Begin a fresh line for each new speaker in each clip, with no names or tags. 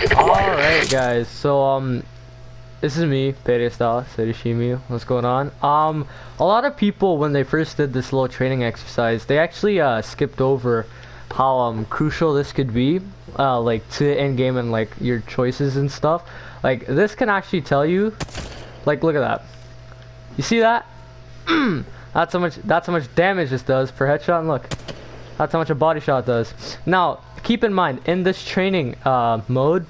Alright guys, so this is me, Pedestal, Serishimi. What's going on? A lot of people when they first did this little training exercise, they actually skipped over how crucial this could be, like to the end game and like your choices and stuff. Like this can actually tell you, like look at that. You see that? That's how much damage this does per headshot, and look. That's how much a body shot does. Now, keep in mind, in this training mode,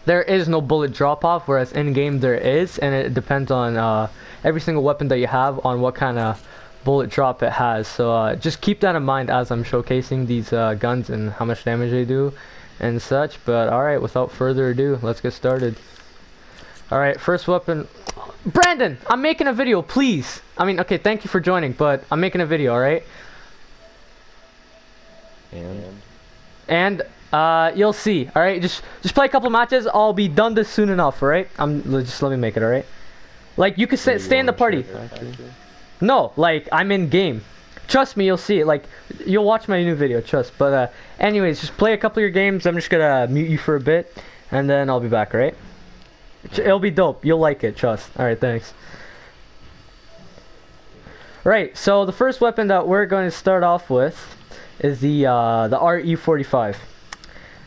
there is no bullet drop off, whereas in game there is, and it depends on every single weapon that you have on what kind of bullet drop it has. So just keep that in mind as I'm showcasing these guns and how much damage they do and such. But alright, without further ado, let's get started. Alright, first weapon. Brandon, I'm making a video, please. I mean, okay, thank you for joining, but I'm making a video, alright? And you'll see. All right, just play a couple matches. I'll be done this soon enough. All right. Just let me make it. All right. Like you can stay in the party. No, like I'm in game. Trust me, you'll see it. Like you'll watch my new video. Trust. But anyways, just play a couple of your games. I'm just gonna mute you for a bit, and then I'll be back. All right. It'll be dope. You'll like it. Trust. All right. Thanks. Right. So the first weapon that we're going to start off with is the RE45.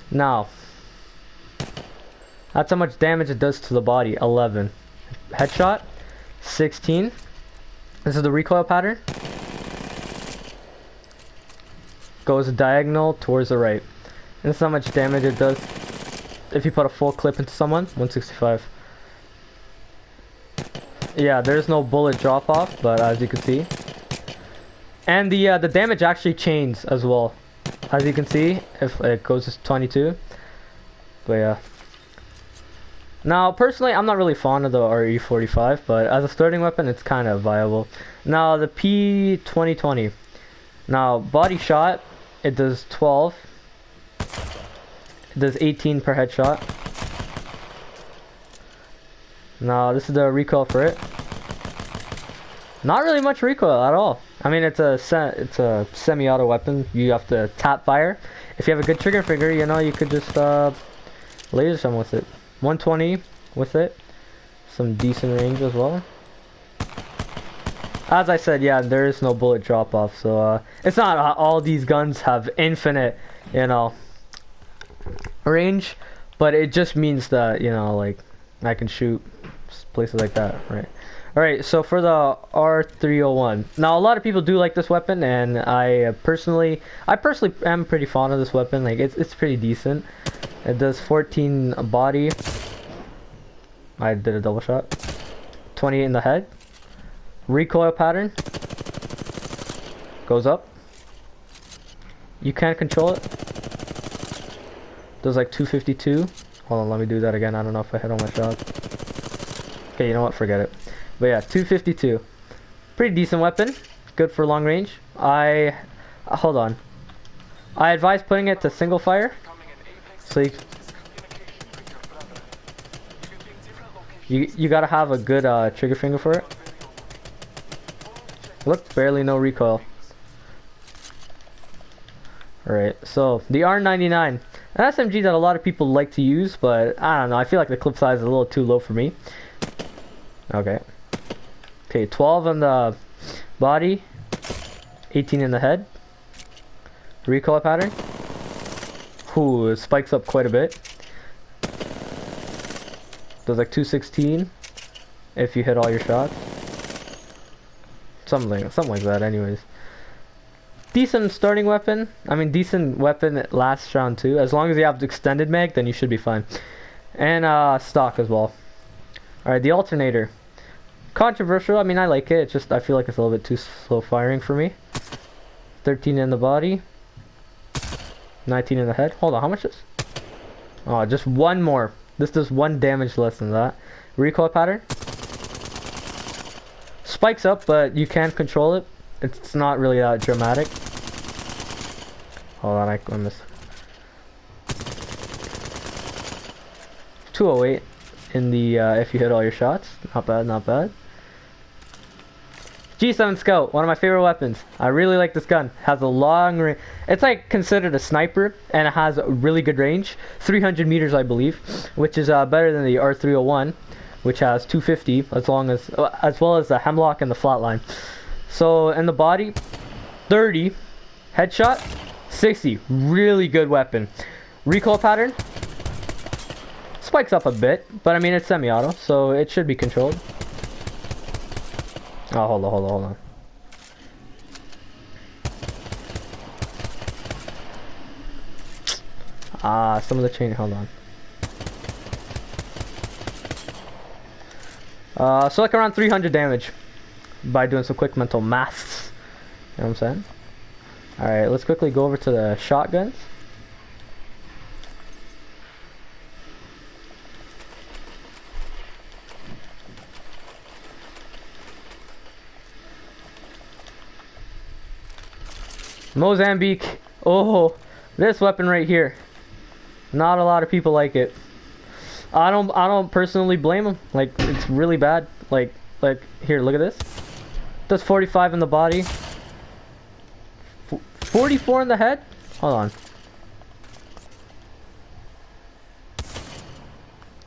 Now, that's how much damage it does to the body. 11. Headshot. 16. This is the recoil pattern. Goes diagonal towards the right. And this is how much damage it does if you put a full clip into someone. 165. Yeah, there's no bullet drop off, but as you can see. And the damage actually chains as well, as you can see, if it goes to 22. But yeah. Now, personally, I'm not really fond of the RE45, but as a starting weapon, it's kind of viable. Now, the P2020. Now, body shot, it does 12. It does 18 per headshot. Now, this is the recoil for it. Not really much recoil at all. I mean, it's a semi-auto weapon. You have to tap fire. If you have a good trigger finger, you know, you could just laser someone with it. 120 with it. Some decent range as well. As I said, yeah, there is no bullet drop off. So it's not all these guns have infinite, you know, range, but it just means that, you know, like I can shoot places like that, right? Alright, so for the R301. Now, a lot of people do like this weapon, and I personally am pretty fond of this weapon. Like, it's pretty decent. It does 14 body. I did a double shot. 28 in the head. Recoil pattern. Goes up. You can't control it. Does like 252. Hold on, let me do that again. I don't know if I hit all my shots. Okay, you know what? Forget it. But yeah, 252. Pretty decent weapon. Good for long range. Hold on. I advise putting it to single fire. So you gotta have a good trigger finger for it. Look, barely no recoil. Alright, so the R99. An SMG that a lot of people like to use, but I don't know. I feel like the clip size is a little too low for me. Okay. Okay, 12 on the body, 18 in the head. Recoil pattern. Ooh, it spikes up quite a bit. Does like 216 if you hit all your shots. Something like that, anyways. Decent starting weapon. I mean, decent weapon last round too. As long as you have the extended mag, then you should be fine. And stock as well. Alright, the alternator. Controversial. I mean, I like it. It's just I feel like it's a little bit too slow firing for me. 13 in the body. 19 in the head. Hold on, how much is? Oh, just one more. This does 1 damage less than that. Recoil pattern. Spikes up, but you can control it. It's not really that dramatic. Hold on, I missed. 208 in the if you hit all your shots. Not bad, not bad. G7 Scout, one of my favorite weapons. I really like this gun. Has a long range. It's like considered a sniper, and it has a really good range. 300 meters, I believe, which is better than the R301, which has 250, as well as the Hemlock and the Flatline. So in the body, 30, headshot, 60. Really good weapon. Recoil pattern spikes up a bit, but I mean it's semi-auto, so it should be controlled. Oh, hold on. Some of the chain, hold on. So like around 300 damage by doing some quick mental maths. You know what I'm saying? Alright, let's quickly go over to the shotguns. Mozambique. Oh, this weapon right here. Not a lot of people like it. I don't personally blame them. Like, it's really bad. Like here, look at this. Does 45 in the body. 44 in the head? Hold on.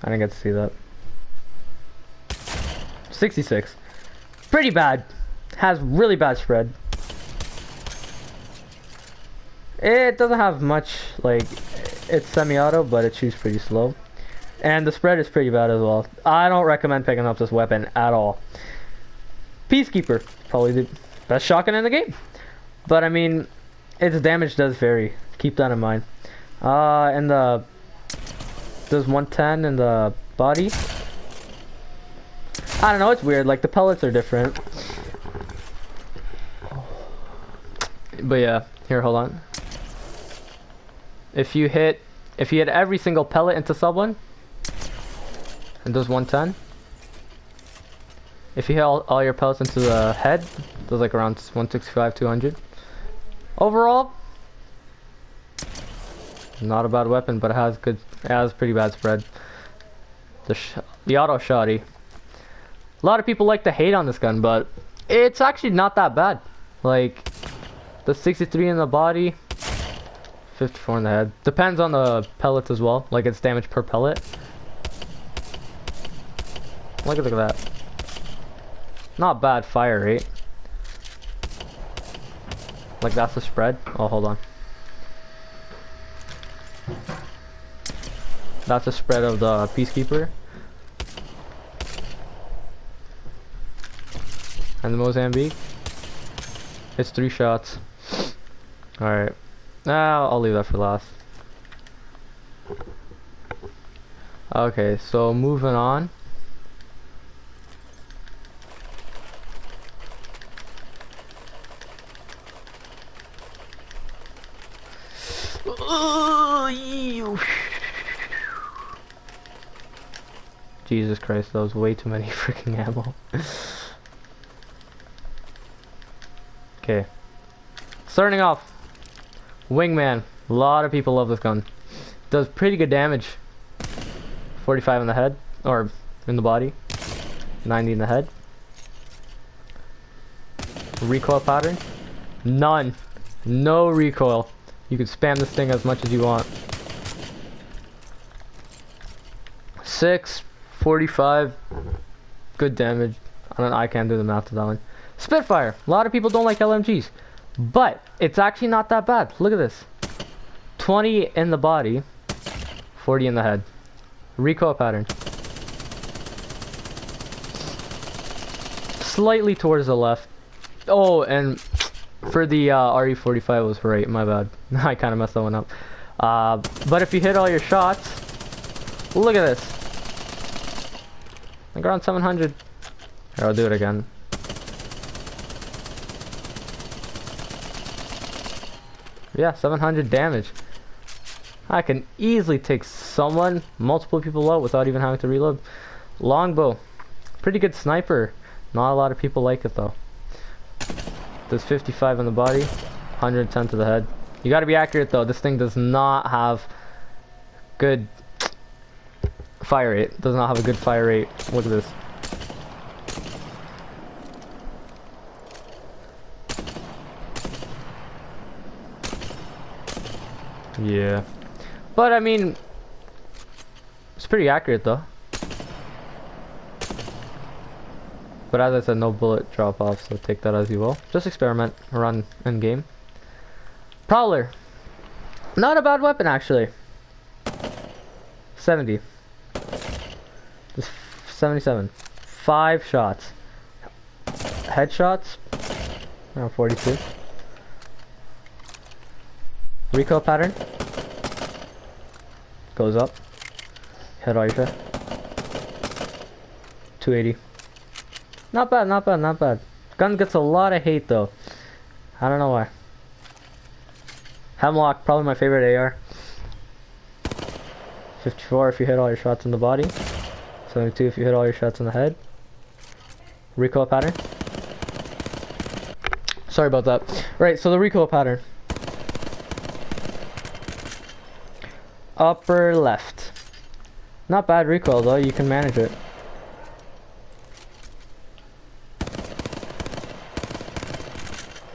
I didn't get to see that. 66. Pretty bad. Has really bad spread. It doesn't have much, like, it's semi-auto, but it shoots pretty slow. And the spread is pretty bad as well. I don't recommend picking up this weapon at all. Peacekeeper, probably the best shotgun in the game. But I mean, its damage does vary. Keep that in mind. And does 110 in the body. I don't know, it's weird, like the pellets are different. But yeah, here, hold on. If you hit every single pellet into someone, it does 110. If you hit all your pellets into the head, it does like around 165, 200. Overall, not a bad weapon, but it has pretty bad spread. The auto shotty. A lot of people like to hate on this gun, but it's actually not that bad. Like the 63 in the body. 54 in the head. Depends on the pellets as well. Like its damage per pellet. Look at that. Not bad fire rate. Like that's the spread. Oh, hold on. That's the spread of the Peacekeeper. And the Mozambique. It's 3 shots. Alright. I'll leave that for last. Okay, so moving on. Jesus Christ, that was way too many freaking ammo. Okay. Starting off. Wingman. A lot of people love this gun. Does pretty good damage. 45 in the head. Or in the body. 90 in the head. Recoil pattern. None. No recoil. You can spam this thing as much as you want. 6, 45. Good damage. I can't do the math to that one. Spitfire. A lot of people don't like LMGs. But it's actually not that bad. Look at this. 20 in the body. 40 in the head. Recoil pattern. Slightly towards the left. Oh, and for the RE45 was right. My bad. I kind of messed that one up. But if you hit all your shots, look at this. Like around 700. Here, I'll do it again. Yeah, 700 damage. I can easily take someone, multiple people out without even having to reload. Longbow. Pretty good sniper. Not a lot of people like it though. Does 55 on the body, 110 to the head. You gotta be accurate though. This thing does not have good fire rate. Does not have a good fire rate. Look at this. Yeah. But I mean, it's pretty accurate though. But as I said, no bullet drop off, so take that as you will. Just experiment, run in game. Prowler. Not a bad weapon actually. 70. Just 77. 5 shots. Headshots. Around 42. Recoil pattern. Goes up. Hit all your shot. 280. Not bad, not bad, not bad. Gun gets a lot of hate though. I don't know why. Hemlock, probably my favorite AR. 54 if you hit all your shots in the body. 72 if you hit all your shots in the head. Recoil pattern. Sorry about that. Right, so the recoil pattern. Upper left. Not bad recoil though, you can manage it.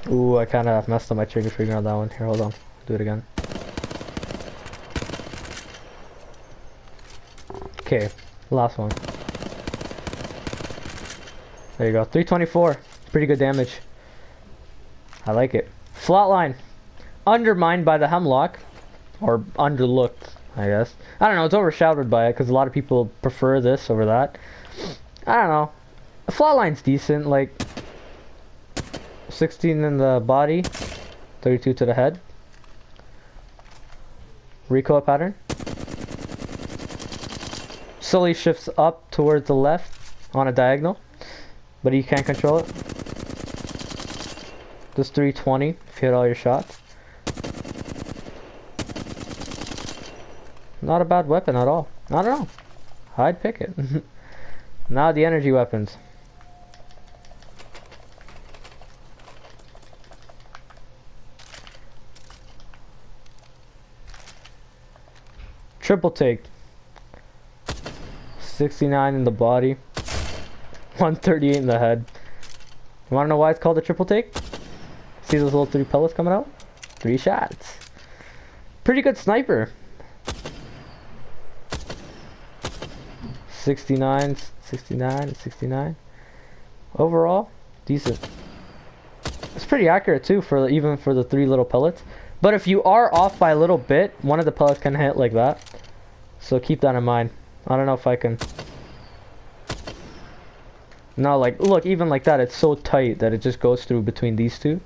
Ooh, I kind of messed up my trigger finger on that one. Here, hold on. Do it again. Okay, last one. There you go. 324. Pretty good damage. I like it. Flatline. Undermined by the hemlock. Or underlooked, I guess. I don't know, it's overshadowed by it because a lot of people prefer this over that. I don't know. The flatline's decent, like 16 in the body, 32 to the head. Recoil pattern. Slowly shifts up towards the left on a diagonal, but you can't control it. Just 320 if you hit all your shots. Not a bad weapon at all. I don't know. I'd pick it. Now the energy weapons. Triple take. 69 in the body. 138 in the head. You wanna know why it's called a triple take? See those little 3 pellets coming out? 3 shots. Pretty good sniper. 69, 69, 69. Overall, decent. It's pretty accurate too for even for the 3 little pellets. But if you are off by a little bit, one of the pellets can hit like that. So keep that in mind. I don't know if I can. No, like look, even like that, it's so tight that it just goes through between these 2.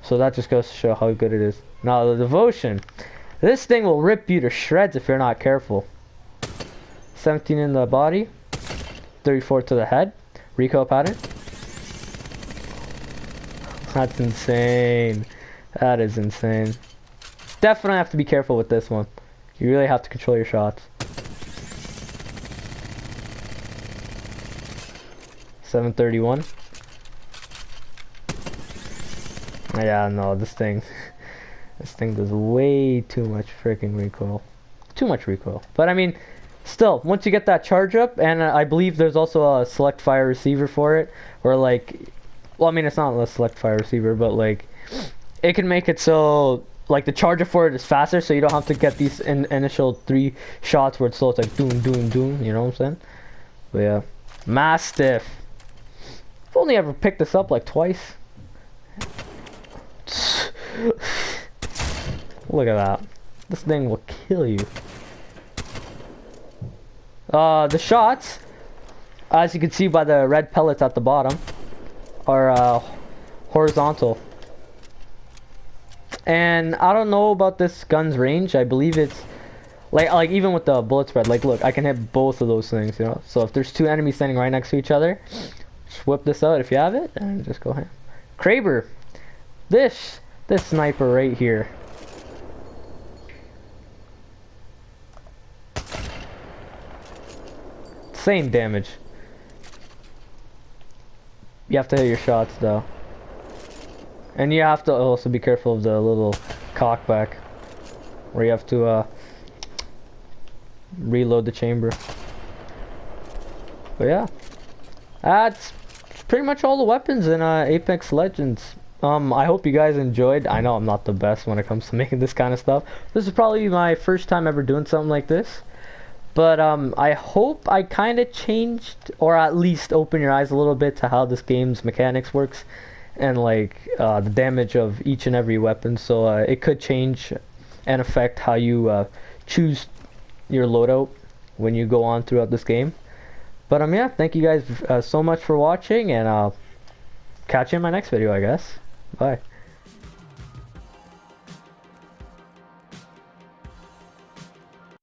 So that just goes to show how good it is. Now the devotion. This thing will rip you to shreds if you're not careful. 17 in the body, 34 to the head. Recoil pattern. That's insane. That is insane. Definitely have to be careful with this one. You really have to control your shots. 731. Yeah, no, this thing does way too much freaking recoil. Too much recoil. But I mean, still, once you get that charge up, and I believe there's also a select fire receiver for it, or like, well, I mean, it's not a select fire receiver, but like, it can make it so, like, the charger for it is faster, so you don't have to get these initial 3 shots where it's slow. It's like doom, doom, doom, you know what I'm saying? But yeah, Mastiff. I've only ever picked this up like twice. Look at that. This thing will kill you. The shots, as you can see by the red pellets at the bottom, are horizontal. And I don't know about this gun's range. I believe it's like even with the bullet spread, like look, I can hit both of those things, you know. So if there's 2 enemies standing right next to each other, just whip this out if you have it and just go ahead. Kraber. This sniper right here. Same damage. You have to hit your shots though. And you have to also be careful of the little cockback where you have to reload the chamber. But yeah, that's pretty much all the weapons in Apex Legends. I hope you guys enjoyed. I know I'm not the best when it comes to making this kind of stuff. This is probably my first time ever doing something like this. But I hope I kind of changed, or at least open your eyes a little bit to how this game's mechanics works, and like the damage of each and every weapon. So it could change and affect how you choose your loadout when you go on throughout this game. But yeah, thank you guys so much for watching, and I'll catch you in my next video, I guess. Bye.